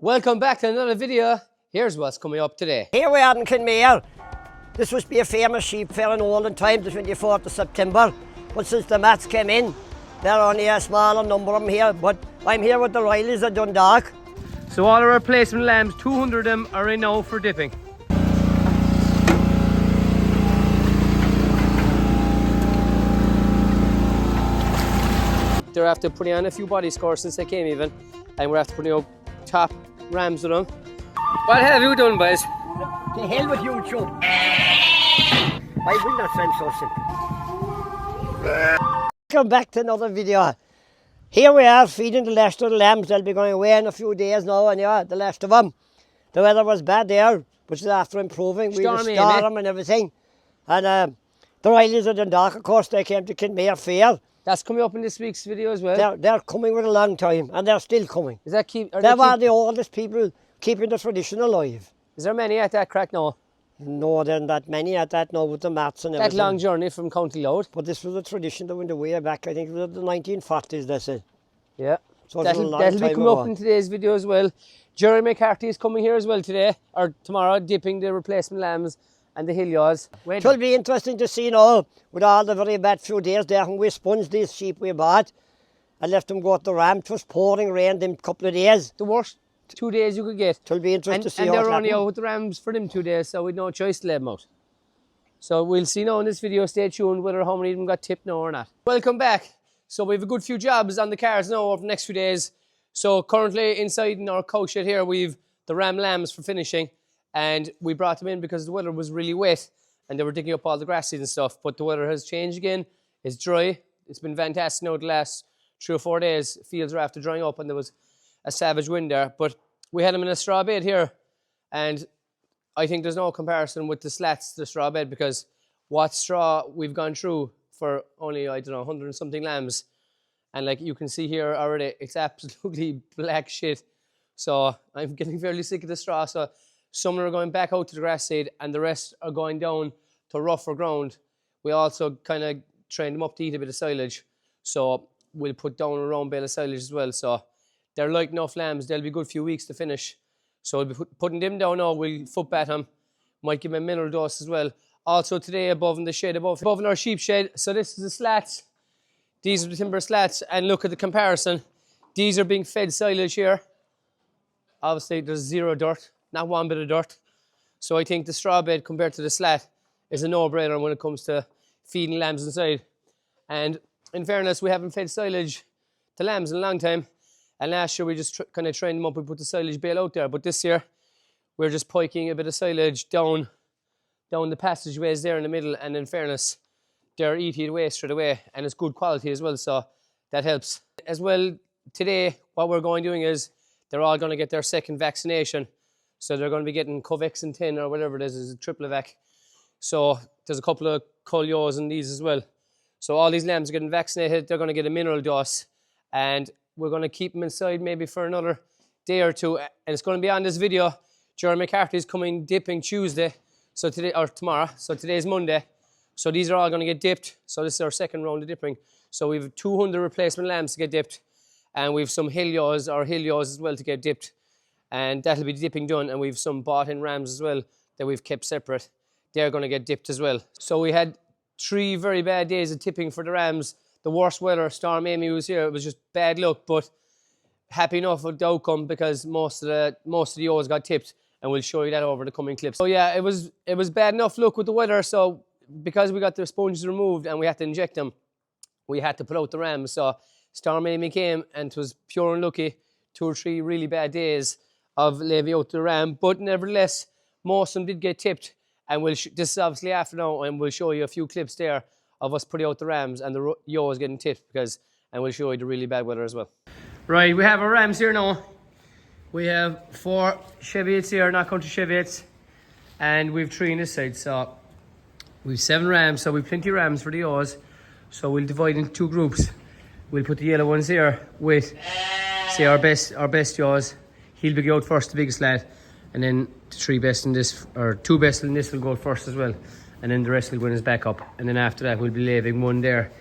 Welcome back to another video. Here's what's coming up today. Here we are in Kinmare. This must be a famous sheep fair in olden time, the 24th of September. But since the mats came in, there are only a smaller number of them here. But I'm here with the Rileys of Dundalk. So all our replacement lambs, 200 of them are in now for dipping. They're after putting on a few body scores since they came even, and we're after putting out top rams with them. What have you done, boys? To hell with YouTube. I will not sound so simple. Welcome back to another video. Here we are feeding the last of the lambs. They'll be going away in a few days now, and yeah, the last of them. The weather was bad there, but it's after improving. We had a storm and everything. And the Rileys of Dundalk, of course, they came to Kinmare Fair. That's coming up in this week's video as well. They're coming with a long time, and they're still coming. Is that they were the oldest people keeping the tradition alive. Is there many at that crack now? No, there aren't that many at that now with the mats and everything. That long journey from County Loud. But this was a tradition that went way back. I think it was the 1940s, they said. Yeah. So that'll be coming up in today's video as well. Jerry McCarthy is coming here as well today, or tomorrow, dipping the replacement lambs and the Hillios. It will be interesting to see now, with all the very bad few days there, when we sponged these sheep we bought and left them go to the ram. It was pouring rain them couple of days. The worst 2 days you could get. It will be interesting to see how they're only out with the rams for them 2 days, so we'd no choice to let them out. So we'll see now in this video, stay tuned, whether how many of them got tipped now or not. Welcome back. So we have a good few jobs on the cars now over the next few days. So currently inside in our cow shed here, we've the ram lambs for finishing. And we brought them in because the weather was really wet and they were digging up all the grasses and stuff. But the weather has changed again. It's dry. It's been fantastic now the last 3 or 4 days. Fields are after drying up and there was a savage wind there. But we had them in a straw bed here. And I think there's no comparison with the slats to the straw bed, because what straw we've gone through for only, I don't know, 100 and something lambs. And like you can see here already, it's absolutely black shit. So I'm getting fairly sick of the straw. So some are going back out to the grass seed and the rest are going down to rougher ground. We also kind of trained them up to eat a bit of silage. So we'll put down a round bale of silage as well. So they're light enough lambs. They'll be a good few weeks to finish. So we'll be putting them down now. We'll foot bat them. Might give them a mineral dose as well. Also today above in the shed, above in our sheep shed. So this is the slats. These are the timber slats. And look at the comparison. These are being fed silage here. Obviously there's zero dirt. Not one bit of dirt. So I think the straw bed compared to the slat is a no-brainer when it comes to feeding lambs inside. And in fairness, we haven't fed silage to lambs in a long time. And last year we just kind of trained them up and put the silage bale out there. But this year we're just piking a bit of silage down the passageways there in the middle. And in fairness, they're eating it away straight away. And it's good quality as well, so that helps. As well, today what we're going doing is they're all going to get their second vaccination. So they're going to be getting Covaxin 10 or whatever it is a triple vac. So there's a couple of Colios in these as well. So all these lambs are getting vaccinated. They're going to get a mineral dose. And we're going to keep them inside maybe for another day or two. And it's going to be on this video. Jerry McCarthy is coming dipping Tuesday. So today, or tomorrow. So today's Monday. So these are all going to get dipped. So this is our second round of dipping. So we have 200 replacement lambs to get dipped. And we have some Hillios as well to get dipped. And that'll be dipping done. And we've some bought-in rams as well that we've kept separate. They're going to get dipped as well. So we had 3 very bad days of tipping for the rams. The worst weather, Stormy was here. It was just bad luck, but happy enough with the outcome because most of the ewes got tipped, and we'll show you that over the coming clips. So yeah, it was bad enough luck with the weather. So because we got the sponges removed and we had to inject them, we had to put out the rams. So Stormy came, and it was pure unlucky. 2 or 3 really bad days of leaving out the ram, but nevertheless, most of them did get tipped. And this is obviously after now, and we'll show you a few clips there of us putting out the rams and the ewes getting tipped, and we'll show you the really bad weather as well. Right, we have our rams here now. We have 4 Chevyettes here, not country Chevyettes, and we've 3 on this side. So we've 7 rams, so we've plenty of rams for the ewes. So we'll divide into 2 groups. We'll put the yellow ones here with, say, our best ewes. He'll be out first, the biggest lad, and then the 3 best in this, or 2 best in this will go first as well, and then the rest will go in his backup. And then after that, we'll be leaving one there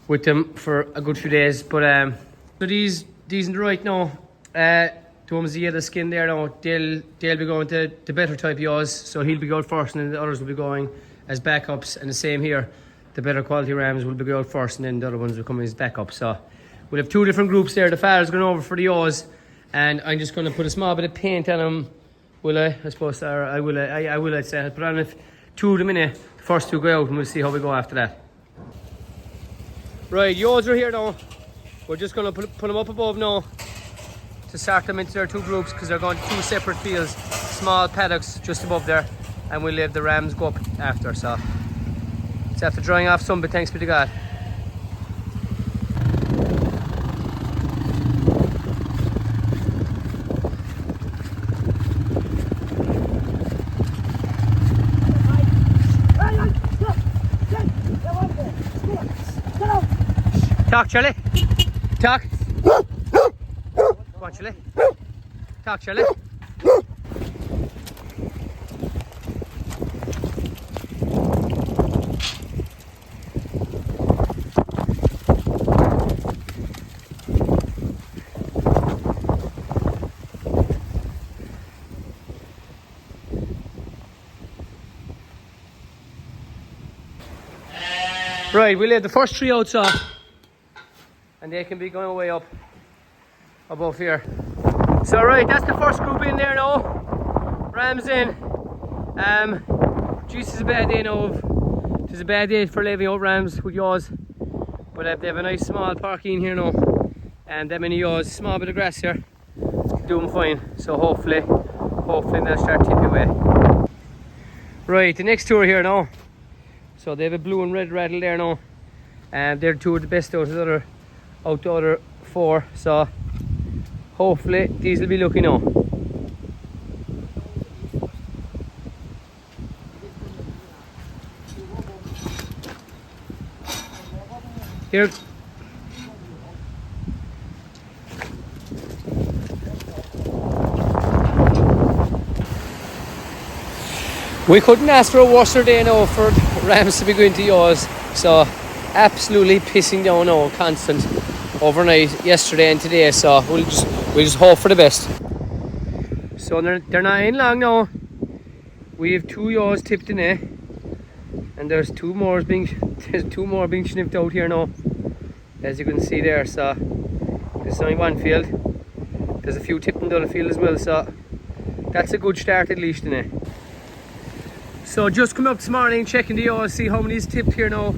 with them for a good few days. But so these in the right now, the ones that get the skin there now, they'll be going to the better type Ewes, so he'll be going first, and then the others will be going as backups. And the same here, the better quality rams will be going first, and then the other ones will come as backups. So we'll have two different groups there. The father's going over for the Ewes, and I'm just going to put a small bit of paint on them. Will I? I suppose, or I will. I will. I'd say I'll put on two of them in it. The first two go out, and we'll see how we go after that. Right, Ewes are here now. We're just going to put them up above now to sort them into their two groups, because they're going to two separate fields, small paddocks just above there, and we'll leave the rams go up after. So it's after drying off some, but thanks be to God. Talk, Charlie. Talk. Come on, Charlie. Talk, Charlie. Right, we'll leave the first three outside, and they can be going way up above here. So right, that's the first group in there now. Rams in. Geez, it's a bad day now. It's a bad day for leaving out rams with Ewes, but they have a nice small parking here now, and that many Ewes, small bit of grass here, doing fine. So hopefully they'll start tipping away. Right, the next two are here now. So they have a blue and red rattle there now, and they're two of the best out of the other four. So hopefully these will be lucky now. Here. We couldn't ask for a worse day now for rams to be going to Ewes. So absolutely pissing down now, constant overnight, yesterday and today. So we'll just hope for the best. So they're not in long now. We have two Ewes tipped in it, and there's two more being sniffed out here now, as you can see there. So there's only one field. There's a few tipped in the other field as well. So that's a good start at least in it. So just come up this morning, checking the Ewes, see how many is tipped here now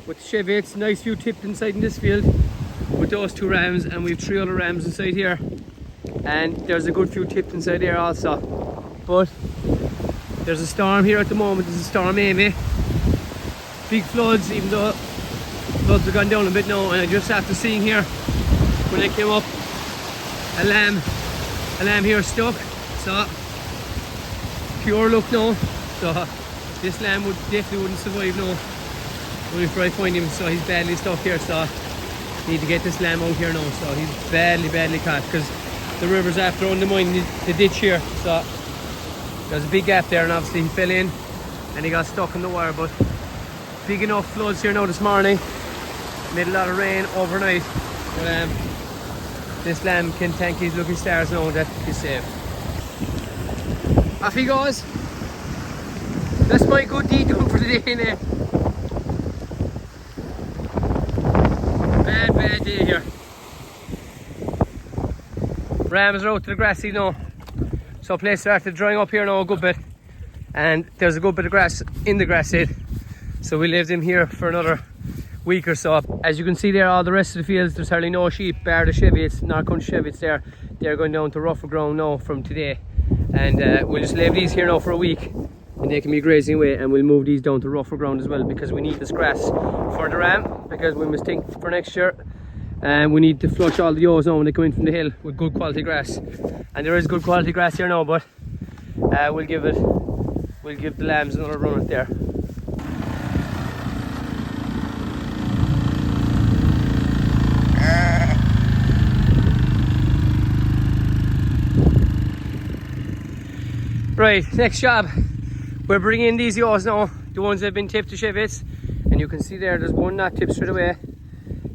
with the Chevets. Nice few tipped inside in this field with those two rams, and we've three other rams inside here, and there's a good few tipped inside there also. But there's a storm here at the moment. There's a storm Amy, big floods, even though floods have gone down a bit now. And I just after seeing here when I came up, a lamb here stuck, so pure luck now. So this lamb definitely wouldn't survive now, only if I find him. So he's badly stuck here, so need to get this lamb out here now. So he's badly caught, because the river's after undermining the ditch here. So there's a big gap there, and obviously he fell in and he got stuck in the wire. But big enough floods here now this morning, made a lot of rain overnight. But this lamb can thank his lucky stars now that he's safe. Off he goes. That's my good deed done for the day, innit? Bad day here. Rams are out to the grassy now. So place started drying up here now a good bit. And there's a good bit of grass in the grass seed. So we leave them here for another week or so. As you can see there, all the rest of the fields, there's hardly no sheep, bar the Chevets, North Country Chevets there. They're going down to rougher ground now from today. And we'll just leave these here now for a week, and they can be grazing away, and we'll move these down to rougher ground as well, because we need this grass for the ram, because we must think for next year, and we need to flush all the Ewes now when they come in from the hill with good quality grass. And there is good quality grass here now, but we'll give the lambs another run at there. Right, next job. We're bringing in these Ewes now, the ones that have been tipped to Chevets, and you can see there's one not tipped straight away.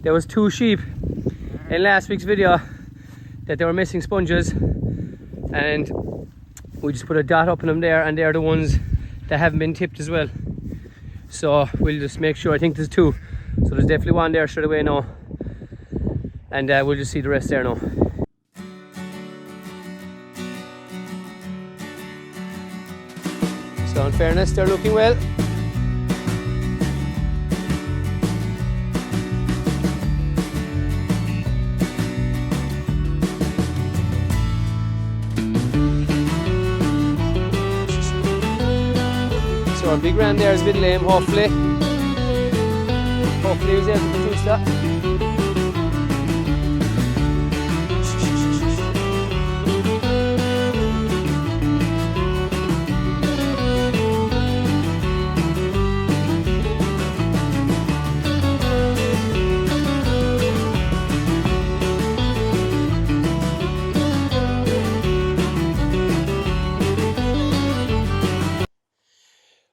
There was two sheep in last week's video that they were missing sponges, and we just put a dot up in them there, and they're the ones that haven't been tipped as well. So we'll just make sure. I think there's 2, so there's definitely 1 there straight away now, and we'll just see the rest there now. So in fairness, they're looking well. So our big ram there is a bit lame, hopefully. Hopefully he was able to produce that.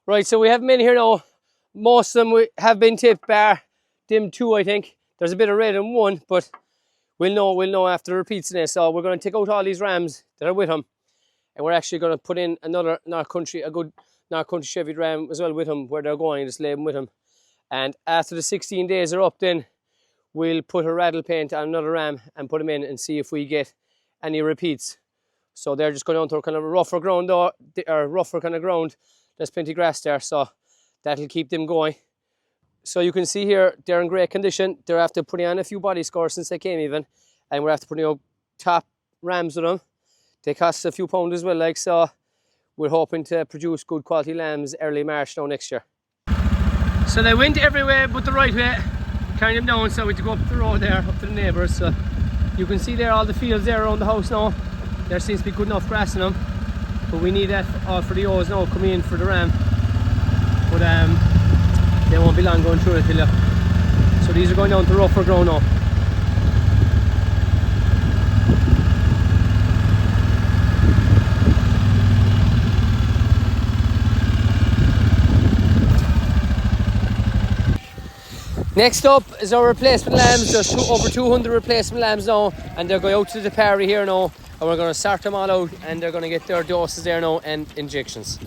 Right, so we have them in here now. Most of them have been tipped, bar them 2, I think. There's a bit of red in 1, but we'll know after the repeats today. So we're going to take out all these rams that are with him, and we're actually going to put in another North Country, a good North Country Chevy ram as well with him, where they're going, just lay them with him. And after the 16 days are up, then we'll put a rattle paint on another ram and put them in and see if we get any repeats. So they're just going down to kind of a rougher ground, or rougher kind of ground. There's plenty of grass there, so that'll keep them going. So you can see here, they're in great condition. They're after putting on a few body scores since they came even, and we're after putting out top rams with them. They cost a few pounds as well, like, so we're hoping to produce good quality lambs early March now next year. So they went everywhere but the right way, carrying them down, so we had to go up the road there, up to the neighbours. So you can see there all the fields there around the house now. There seems to be good enough grass in them. But we need that for the Ewes now coming in for the ram. But they won't be long going through it, till you. So these are going down to rougher ground now. Next up is our replacement lambs. There's over 200 replacement lambs now, and they're going out to the dairy here now. And we're going to sort them all out, and they're going to get their doses there now and injections.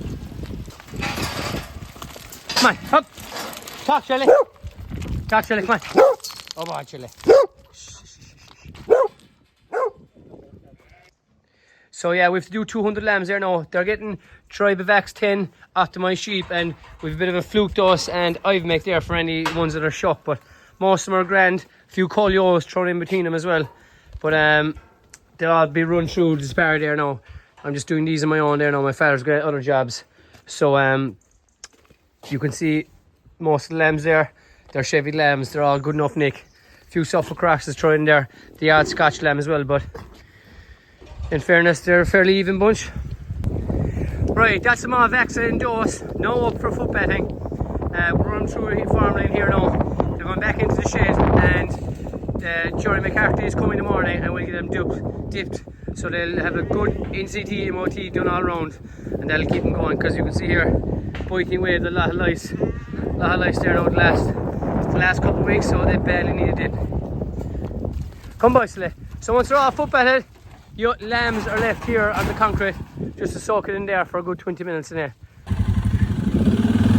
Come on, up. Talk, Shelley. Talk, Shelley, come on. Oh, boy, Shelley. So yeah, we have to do 200 lambs there now. They're getting Tribevax 10 optimized sheep, and we've a bit of a fluke dose and Ivmec there for any ones that are shocked. But most of them are grand. A few Colios thrown in between them as well. But they'll all be run through the spar there now. I'm just doing these on my own there now. My father's got other jobs. So you can see most of the lambs there. They're Chevy lambs. They're all good enough nick. A few Suffolk crosses thrown in there. The odd Scotch lamb as well. But in fairness, they're a fairly even bunch. Right, that's them all vaccinated and dose. Now up for foot batting. We're running through a farmland here now. They're going back into the shed, and Johnny McCarthy is coming in the morning, and we'll get them dipped, so they'll have a good NCT MOT done all around, and that'll keep them going. Because you can see here, biting away a lot of lice there now the last couple of weeks, so they badly need a dip. Come by, Slay. So once they're all foot batted, your lambs are left here on the concrete just to soak it in there for a good 20 minutes in there.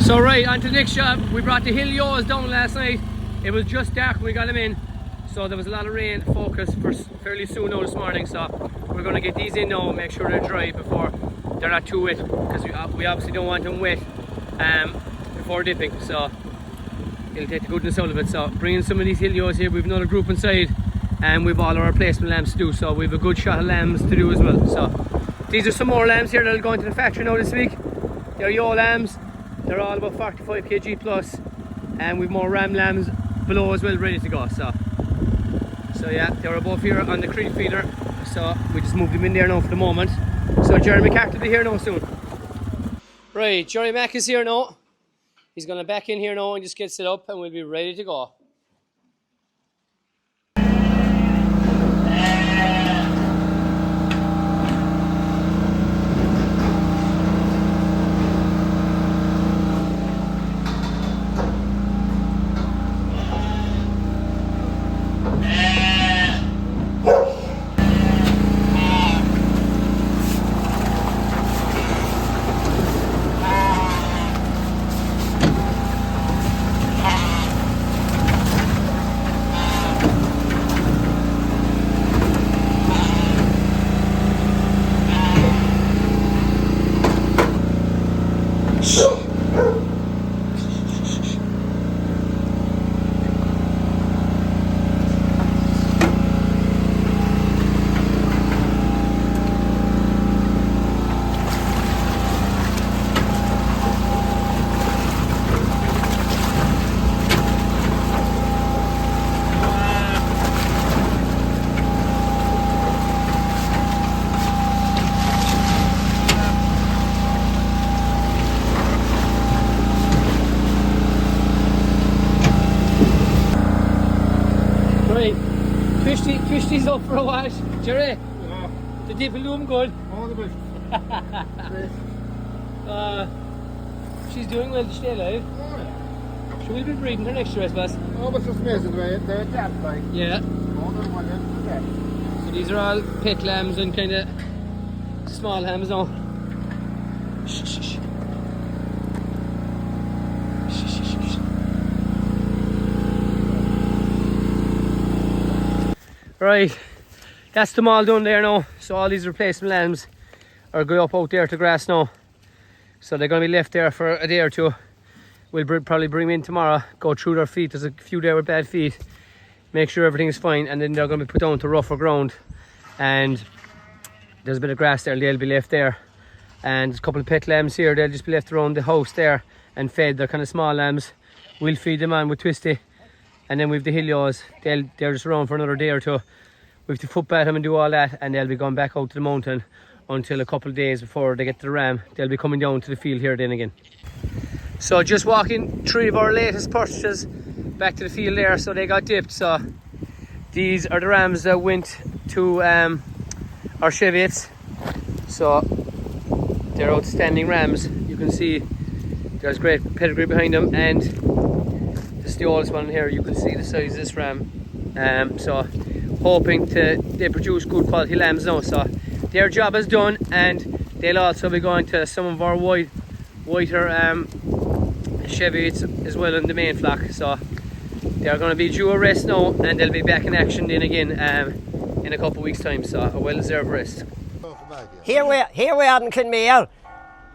So right, on to the next job. We brought the hill Ewes down last night. It was just dark when we got them in, so there was a lot of rain focus for fairly soon now this morning. So we're going to get these in now and make sure they're dry before they're not too wet, because we obviously don't want them wet before dipping, so it'll take the goodness out of it. So bringing some of these hill Ewes here, we've another group inside, and we've all our replacement lambs to do, so we've a good shot of lambs to do as well. So these are some more lambs here that'll go into the factory now this week. They're Ewes lambs. They're all about 45 kg plus, and we've more ram lambs below as well, ready to go. So yeah, they're above here on the creek feeder, so we just moved them in there now for the moment. So Jeremy McCarthy will be here now soon. Right, Jeremy Mac is here now. He's going to back in here now and just get set up, and we'll be ready to go. She's up for a wash. Jerry, Yeah. the dip will do him good. All the best. She's doing well to stay alive. Oh, yeah. She will be breeding her next year, I suppose. Oh, but it's amazing the way they adapt, like. Yeah. All the one in the So these are all pet lambs and kind of small lambs now. Shh, shh, shh. Shh, shh, shh, shh. Right, that's them all done there now. So all these replacement lambs are going up out there to grass now. So they're going to be left there for a day or two. We'll probably bring them in tomorrow, go through their feet. There's a few there with bad feet. Make sure everything's fine, and then they're going to be put down to rougher ground. And there's a bit of grass there, they'll be left there. And there's a couple of pet lambs here, they'll just be left around the house there and fed. They're kind of small lambs. We'll feed them on with Twisty. And then we've the Helios, they're just around for another day or two. We have to footbath them and do all that, and they'll be going back out to the mountain until a couple of days before they get to the ram. They'll be coming down to the field here then again. So just walking 3 of our latest purchases back to the field there, so they got dipped. So these are the rams that went to our Cheviettes. So they're outstanding rams. You can see there's great pedigree behind them, and this is the oldest one here. You can see the size of this ram. So hoping they produce good quality lambs now. So their job is done, and they'll also be going to some of our whiter Cheviettes as well in the main flock. So they're going to be due a rest now, and they'll be back in action then again in a couple of weeks' time. So a well-deserved rest. Here we are in Kinmare.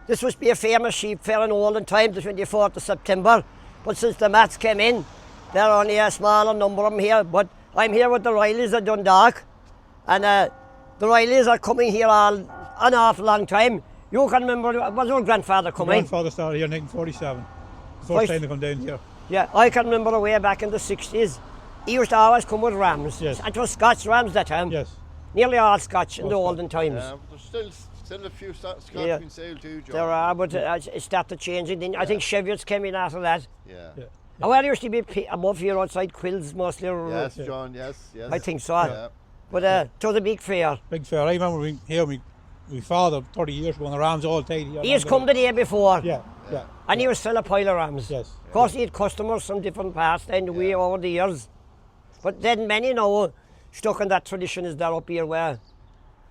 This must be a famous sheep fair in olden time, the 24th of September. But since the mats came in, there are only a smaller number of them here. But I'm here with the Rileys of Dundalk. And the Rileys are coming here an awful long time. You can remember, was your grandfather coming? My grandfather started here in 1947. The first time they come down here. Yeah, I can remember way back in the 60s. He used to always come with rams. Yes. And it was Scotch rams that time. Yes. Nearly all Scotch in the olden times. Yeah, but there's still a few Scots Yeah. being sailed too, John. There are, but it started changing. Then I think Cheviettes came in after that. Yeah. Yeah. And where used to be above here outside Quills mostly. Yes, John, yes. I think so. Yeah. But to the big fair. Big fair. I remember being here, my father, 30 years ago, and the rams all tied here. He has come the day before. Yeah, yeah. And he was still a pile of rams. Yes. Of course, he had customers from different parts and we over the years. But then many now stuck in that tradition is there up here where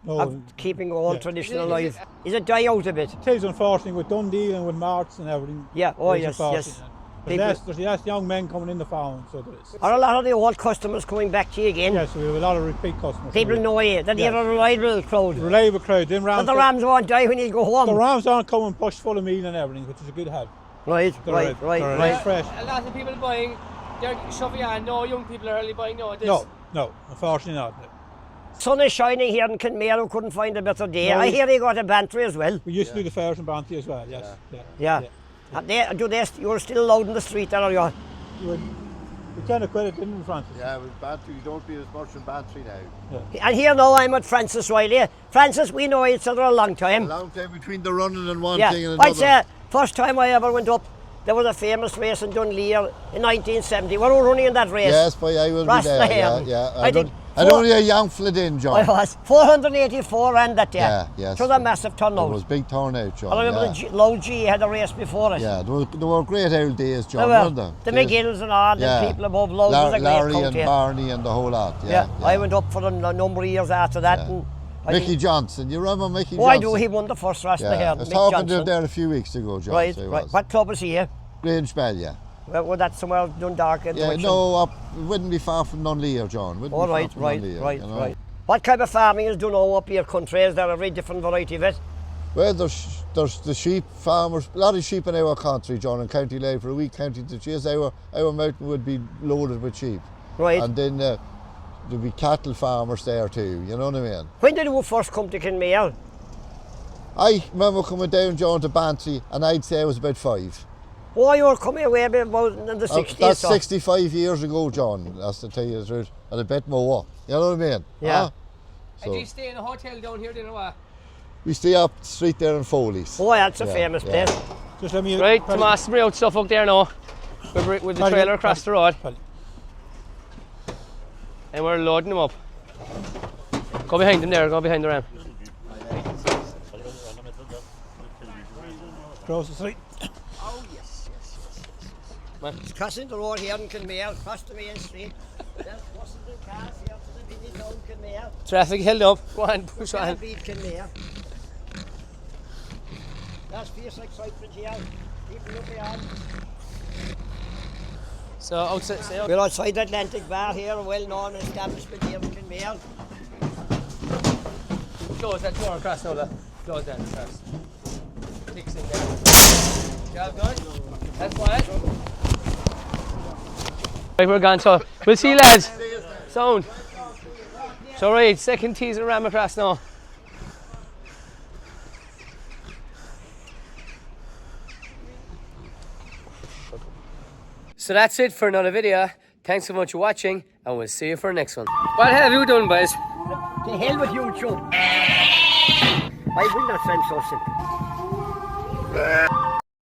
of keeping old tradition alive. Is it die out a bit? It is unfortunately with Dundee and with Marts and everything. Yeah, oh It is yes, unfortunate. yes. But there's less young men coming in the farm, so there is. Are a lot of the old customers coming back to you again? Yes, we have a lot of repeat customers. People know you, that you're a reliable crowd. Reliable crowd. Them rams, But the rams won't die when you go home. the rams aren't coming pushed full of meal and everything, which is a good help. Right, They're right. nice fresh. A lot of people buying, they're shoving on. No young people are really buying nowadays. No, unfortunately not. Sun is shining here in Kinmare, who couldn't find a better day. No, I hear they got a Bantry as well. We used to do the fairs in Banty as well, yes. Yeah. And you're still allowed in the street there, are you? We kind of quit it, didn't we, Francis? Yeah, with Bantry, you don't be as much in Bantry now. And here now I'm with Francis Riley. Francis, we know each other a long time. A long time between the running and one Yeah, thing and another. I'd say first time I ever went up, there was a famous race in Dunleer in 1970. We were running in that race. Yes, but I will be there. Yeah. I only a young flit in, John. I was 484 ran that day. Yeah, yes. It was a massive turnout. It was big turnout, John. I remember Low G had a race before it. Yeah, there were great old days, John, There weren't were. there? The McGills and all, the people above Low was a great Larry count and here. Barney and the whole lot. Yeah, I went up for a number of years after that. Yeah. And I Mickey think- Johnson, you remember Mickey Oh, I Johnson? do. He won the first race Yeah, here. I was Mick talking to Johnson. him there a few weeks ago, John. Right, so he right. was. What club is he here? Grange Bell, yeah. Well, that's somewhere Dundalk. In Yeah, direction. no, it wouldn't be far from Dunleer, John. Wouldn't Oh, be right, far from right, Dunleer, right, you know? right. What kind of farming is done now up here country? Is there a very different variety of it? Well, there's the sheep farmers, a lot of sheep in our country, John, in County Louth, for a wee county to chase. Our mountain would be loaded with sheep. Right. And then there'd be cattle farmers there too, you know what I mean? When did you first come to Kinmare? I remember coming down, John, to Bantry, and I'd say I was about 5. Oh, you were coming away about in the 60s. That's so. 65 years ago, John, that's to tell you the truth, and a bit more, you know what I mean? Yeah. Huh? And do you stay in a hotel down here then or what? We stay up the street there in Foley's. Oh, that's a Yeah, famous yeah. place. Just let me... Right, Tomas, bring out stuff up there now. With the trailer across the road. And we're loading them up. Go behind him there, go behind the ram. Across the street. It's crossing the road here in Kilmare, across the main street. There's buses and cars here to the mini town Kilmare. Traffic held up. Go on, push on. Can't beat Kilmare. That's fierce excitement here. People look around. So outside, We're outside Atlantic Bar here, a well-known establishment here in Kilmare. close that door across now, look. Close that across. Sticks in there. Job done? That's quiet. Right, we're gone, so we'll see you lads. Sound. So right, second teaser ram across now. So that's it for another video. Thanks so much for watching, and we'll see you for the next one. What have you done, boys? The hell with YouTube. I will not send so simple.